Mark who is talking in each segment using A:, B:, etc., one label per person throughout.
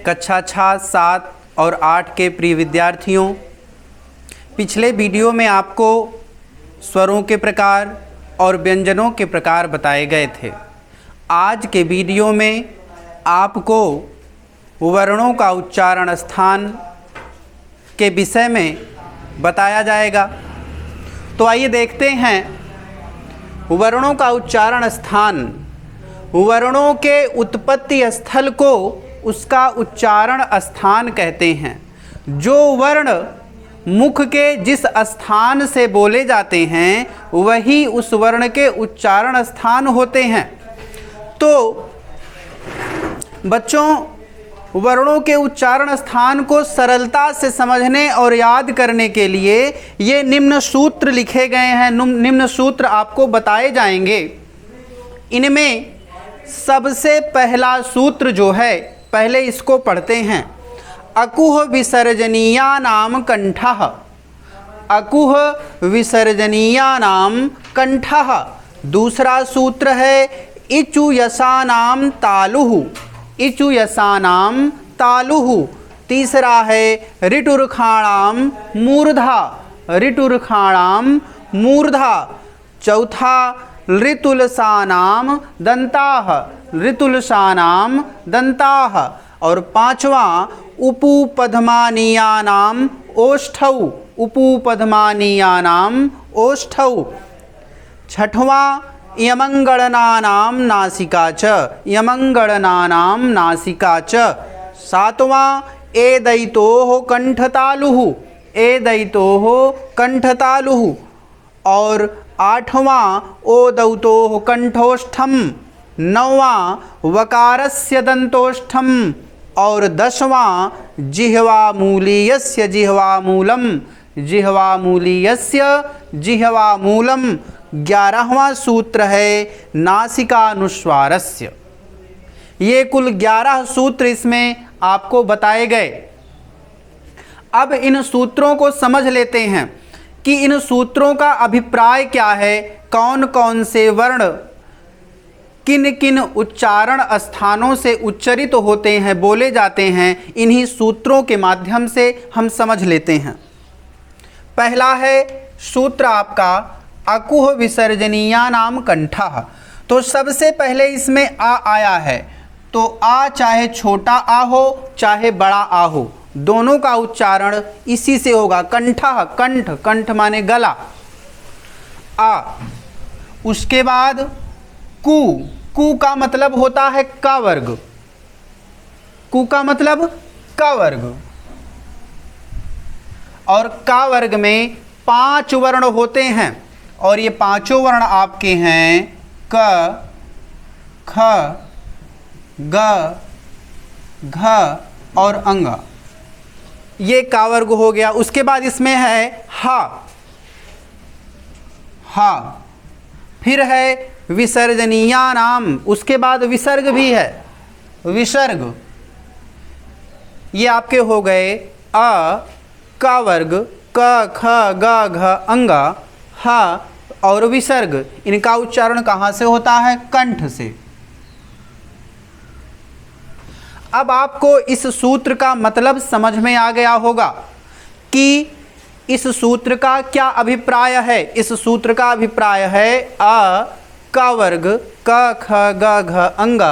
A: कक्षा 6, 7 और 8 के प्रिय विद्यार्थियों, पिछले वीडियो में आपको स्वरों के प्रकार और व्यंजनों के प्रकार बताए गए थे। आज के वीडियो में आपको वर्णों का उच्चारण स्थान के विषय में बताया जाएगा। तो आइए देखते हैं वर्णों का उच्चारण स्थान। वर्णों के उत्पत्ति स्थल को उसका उच्चारण स्थान कहते हैं। जो वर्ण मुख के जिस स्थान से बोले जाते हैं वही उस वर्ण के उच्चारण स्थान होते हैं। तो बच्चों, वर्णों के उच्चारण स्थान को सरलता से समझने और याद करने के लिए ये निम्न सूत्र लिखे गए हैं। निम्न सूत्र आपको बताए जाएंगे। इनमें सबसे पहला सूत्र जो है, पहले इसको पढ़ते हैं। अकुह विसर्जनीयानां कंठः। अकुह विसर्जनीयानां कंठः। दूसरा सूत्र है इचुयसानां तालुः। इचुयसानां तालुः। तीसरा है ऋटुर्खाणां मूर्धा। ऋटुर्खाणां मूर्धा। चौथा ऋतुलसानां दन्ताः। ऋतुलसानां दन्ताः। और पांचवा उपुपधमानीयानां ओष्ठौ। उपुपधमानीयानां ओष्ठौ। छठवां यमंगणनानां नासिका च। यमंगणनानां नासिका च। सातवां एदैतोः कंठतालुः। एदैतोः कंठतालुः। और आठवां ओदौतोः कंठोष्ठम। नौवां वकारस्य दंतोष्ठम। और 10वां जिह्वामूलीयस्य जिह्वामूलम। जिह्वामूलीयस्य जिह्वामूलम। 11वां सूत्र है नासिकानुस्वारस्य। ये कुल 11 सूत्र इसमें आपको बताए गए। अब इन सूत्रों को समझ लेते हैं कि इन सूत्रों का अभिप्राय क्या है, कौन कौन से वर्ण किन किन उच्चारण स्थानों से उच्चरित होते हैं, बोले जाते हैं। इन्हीं सूत्रों के माध्यम से हम समझ लेते हैं। पहला है सूत्र आपका अकुह विसर्जनीयानां कंठः। तो सबसे पहले इसमें आ आया है, तो आ चाहे छोटा आ हो चाहे बड़ा आ हो, दोनों का उच्चारण इसी से होगा। कंठः, कंठ, कंठ माने गला। आ। उसके बाद कु। कु का मतलब होता है का वर्ग। कु का मतलब का वर्ग। और का वर्ग में 5 वर्ण होते हैं और ये पांचों वर्ण आपके हैं क, ख, ग, घ और अंग। ये का वर्ग हो गया। उसके बाद इसमें है हा। हा। फिर है विसर्जनीयानां। उसके बाद विसर्ग भी है, विसर्ग। ये आपके हो गए अ, का वर्ग, क, ख, ग, घ, अंग, ह और विसर्ग। इनका उच्चारण कहाँ से होता है? कंठ से। अब आपको इस सूत्र का मतलब समझ में आ गया होगा कि इस सूत्र का क्या अभिप्राय है। इस सूत्र का अभिप्राय है अ, का वर्ग, क, ख, ग, घ, अंग,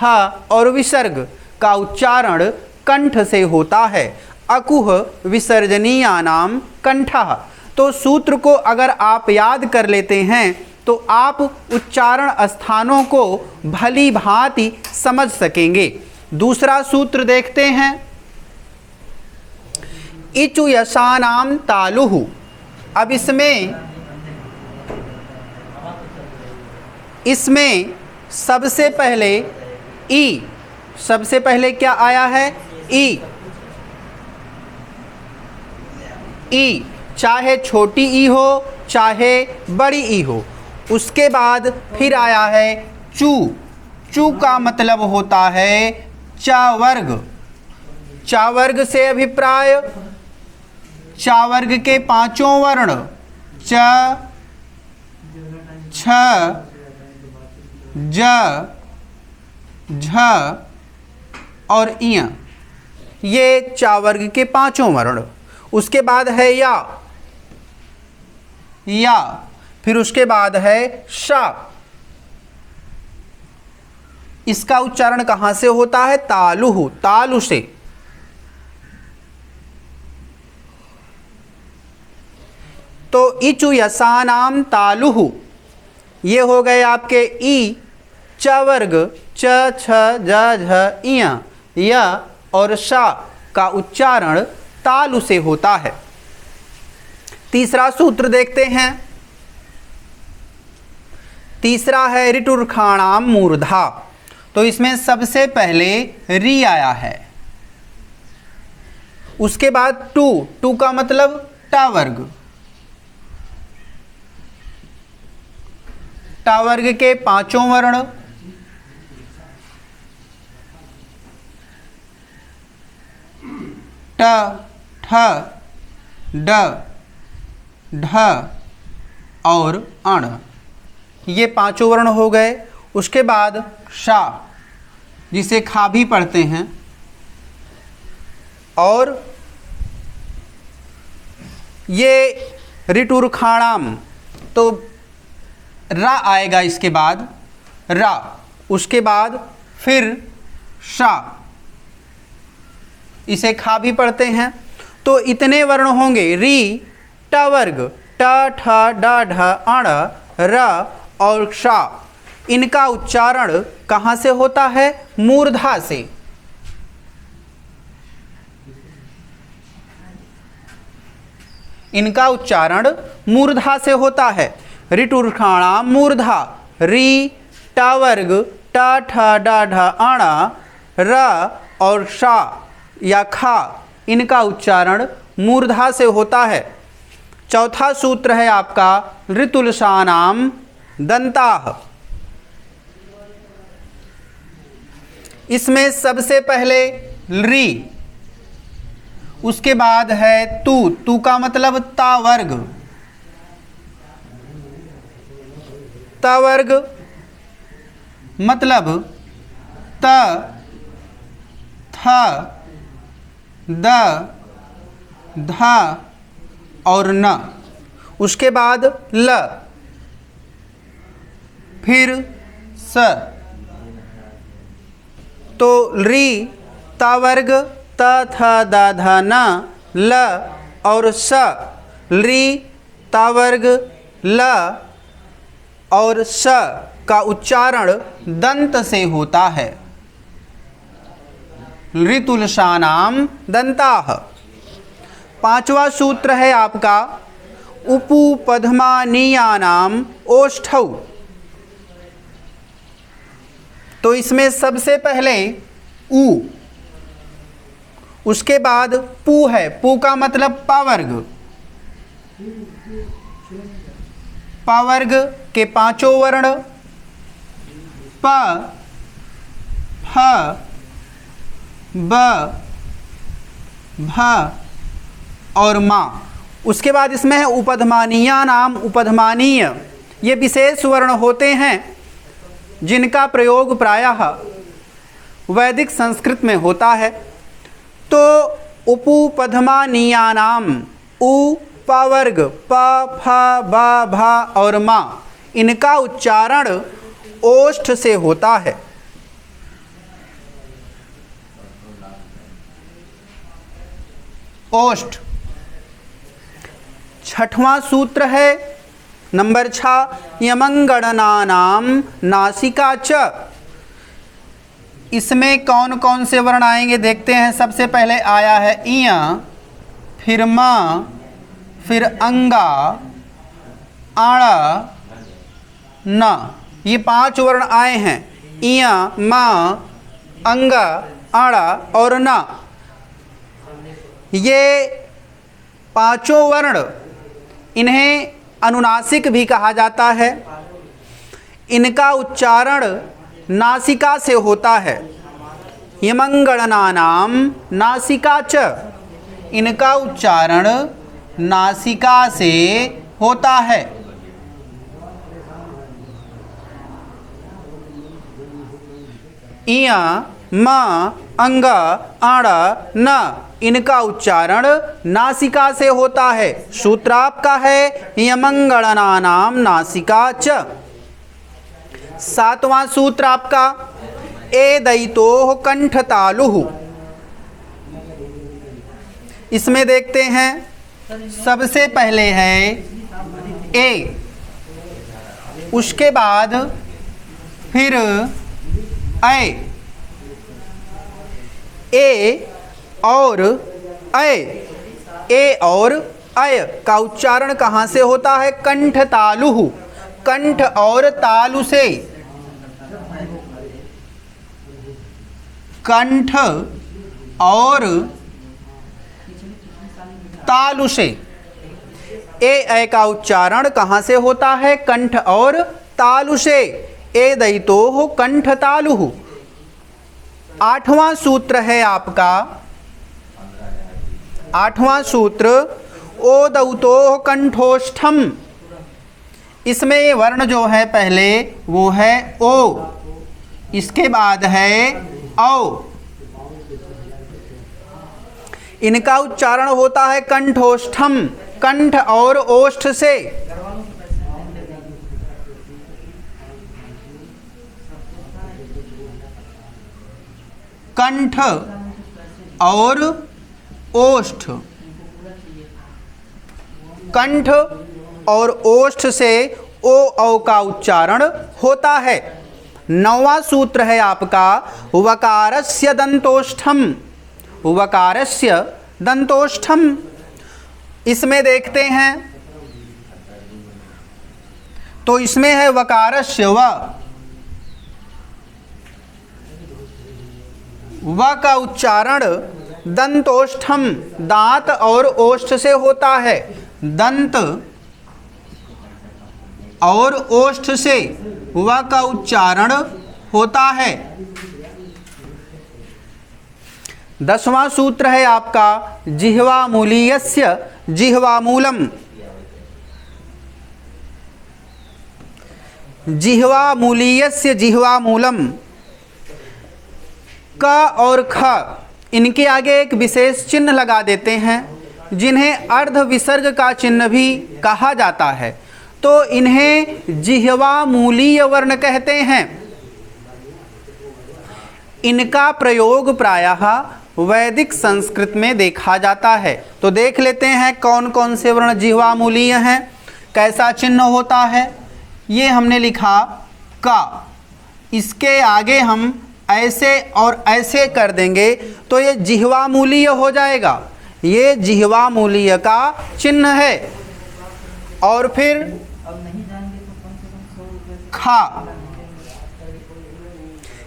A: ह और विसर्ग का उच्चारण कंठ से होता है। अकुह विसर्जनीयानां कंठः। तो सूत्र को अगर आप याद कर लेते हैं तो आप उच्चारण स्थानों को भली भांति समझ सकेंगे। दूसरा सूत्र देखते हैं। इचुयसानां तालुः। अब इसमें सबसे पहले ई। सबसे पहले क्या आया है? ई। ई चाहे छोटी ई हो चाहे बड़ी ई हो। उसके बाद फिर आया है चू। चू का मतलब होता है चा वर्ग। चा वर्ग से अभिप्राय चा वर्ग के पांचों वर्ण च, छ, ज, झ और इय। ये चा वर्ग के पांचों वर्ण। उसके बाद है या, फिर उसके बाद है शा। इसका उच्चारण कहां से होता है? तालु, तालु से। तो इचु यसानाम तालुहु, ये हो गए आपके ई, च वर्ग, च छ ज झ इया, य और शा का उच्चारण तालु से होता है। तीसरा सूत्र देखते हैं। तीसरा है ऋटुर्खाणाम मूर्धा। तो इसमें सबसे पहले री आया है, उसके बाद टू, टू का मतलब टा वर्ग, टा वर्ग के पांचों वर्ण, ट, ठ, ड, ढ और अण, ये पांचों वर्ण हो गए। उसके बाद शा, जिसे खा भी पढ़ते हैं, और ये ऋटुर्खाणाम, तो रा आएगा इसके बाद, रा, उसके बाद फिर शा, इसे खा भी पढ़ते हैं। तो इतने वर्ण होंगे, री, ट वर्ग, ट, ठ, ड, ढ, अण, र और शा। इनका उच्चारण कहाँ से होता है? मूर्धा से। इनका उच्चारण मूर्धा से होता है। ऋटुर्खाणाम मूर्धा, री, ट वर्ग, ट, ठ, ड, ढ, अण, र और शा या खा, इनका उच्चारण मूर्धा से होता है। चौथा सूत्र है आपका ऋतुलसानाम दंताः। इसमें सबसे पहले री, उसके बाद है तू, तू का मतलब ता वर्ग, ता वर्ग मतलब त, थ, द, ध और न। उसके बाद ल, फिर स। तो री, ता वर्ग, त, थ, द, ध, न, ल और स। री, ता वर्ग, ल और स का उच्चारण दंत से होता है। ऋतुलसानाम दंताः। पांचवा सूत्र है आपका उपपद्मानीयानाम ओष्ठौ। तो इसमें सबसे पहले उ, उसके बाद पू है, पू का मतलब पा वर्ग, पा वर्ग के पांचों वर्ण प, फ, ब, भ और मा। उसके बाद इसमें है उपधमानीया नाम। उपधमानीय ये विशेष वर्ण होते हैं जिनका प्रयोग प्रायः वैदिक संस्कृत में होता है। तो उपपद्मानीया नाम, उ, प वर्ग, प, फ, ब, भ और मा, इनका उच्चारण ओष्ठ से होता है। ओष्ठ। छठवां सूत्र है नंबर 6 यमंगणनानाम नासिका च। इसमें कौन कौन से वर्ण आएंगे देखते हैं। सबसे पहले आया है इया, फिर मा, फिर अंगा, आड़ा, न। ये 5 वर्ण आए हैं, इया, मा, अंगा, आड़ा और न। ये पांचों वर्ण, इन्हें अनुनासिक भी कहा जाता है। इनका उच्चारण नासिका से होता है। यमंगणनानाम नासिका च, इनका उच्चारण नासिका से होता है। इया, मा, अंग, अण, न, इनका उच्चारण नासिका से होता है। सूत्र आपका है यमंगणनानाम नासिका च। 7वां सूत्र आपका एदयितोः कंठतालुः। इसमें देखते हैं, सबसे पहले है ए, उसके बाद फिर ए और ए और अय का उच्चारण कहाँ से होता है? कंठ तालुः, कंठ और तालु से, कंठ और तालु से। ए का उच्चारण कहाँ से होता है? कंठ और तालु से। एदयितोः कंठ तालुः। 8वां सूत्र है आपका, 8वां सूत्र ओदौतोः कंठोष्ठम। इसमें वर्ण जो है पहले वो है ओ, इसके बाद है औ। इनका उच्चारण होता है कंठोष्ठम, कंठ और ओष्ठ से। कंठ और ओष्ठ, कंठ और ओष्ठ से ओ औ का उच्चारण होता है। 9वां सूत्र है आपका वकारस्य दंतोष्ठम, वकारस्य दंतोष्ठम। इसमें देखते हैं तो इसमें है वकारस्य व का उच्चारण दंतोष्ठम, दांत और ओष्ठ से होता है। दंत और ओष्ठ से व का उच्चारण होता है। 10वां सूत्र है आपका जिह्वामूलीयस्य जिह्वामूलम, जिह्वामूलीयस्य जिह्वामूलम। क और ख इनके आगे एक विशेष चिन्ह लगा देते हैं, जिन्हें अर्ध विसर्ग का चिन्ह भी कहा जाता है, तो इन्हें जिह्वामूलीय वर्ण कहते हैं। इनका प्रयोग प्रायः वैदिक संस्कृत में देखा जाता है। तो देख लेते हैं कौन कौन से वर्ण जिह्वामूलीय हैं, कैसा चिन्ह होता है। ये हमने लिखा का, इसके आगे हम ऐसे और ऐसे कर देंगे तो ये जिह्वामूलीय हो जाएगा। ये जिह्वामूलीय का चिन्ह है। और फिर खा,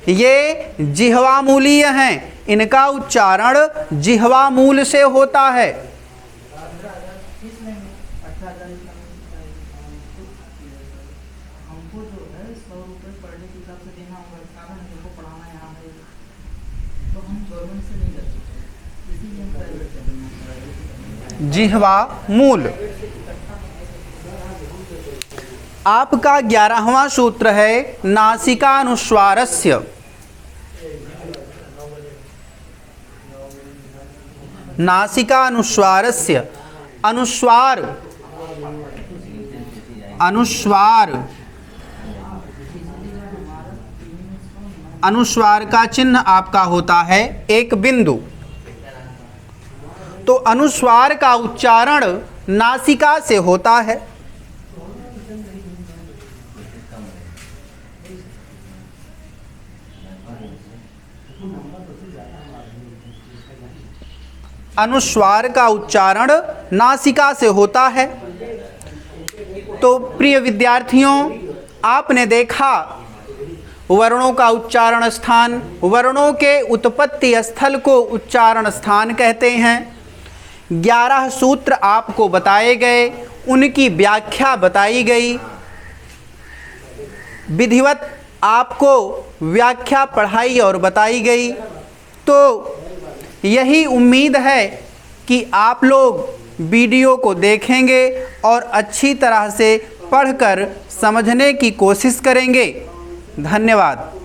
A: ये जिह्वामूलीय हैं, इनका उच्चारण जिह्वामूल से होता है। जिह्वामूल। आपका 11वां सूत्र है नासिकानुस्वारस्य, नासिकानुस्वारस्य। अनुस्वार, अनुस्वार, अनुस्वार का चिन्ह आपका होता है एक बिंदु। तो अनुस्वार का उच्चारण नासिका से होता है। अनुस्वार का उच्चारण नासिका से होता है। तो प्रिय विद्यार्थियों, आपने देखा वर्णों का उच्चारण स्थान, वर्णों के उत्पत्ति स्थल को उच्चारण स्थान कहते हैं। 11 सूत्र आपको बताए गए, उनकी व्याख्या बताई गई। विधिवत आपको व्याख्या पढ़ाई और बताई गई। तो यही उम्मीद है कि आप लोग वीडियो को देखेंगे और अच्छी तरह से पढ़कर समझने की कोशिश करेंगे। धन्यवाद।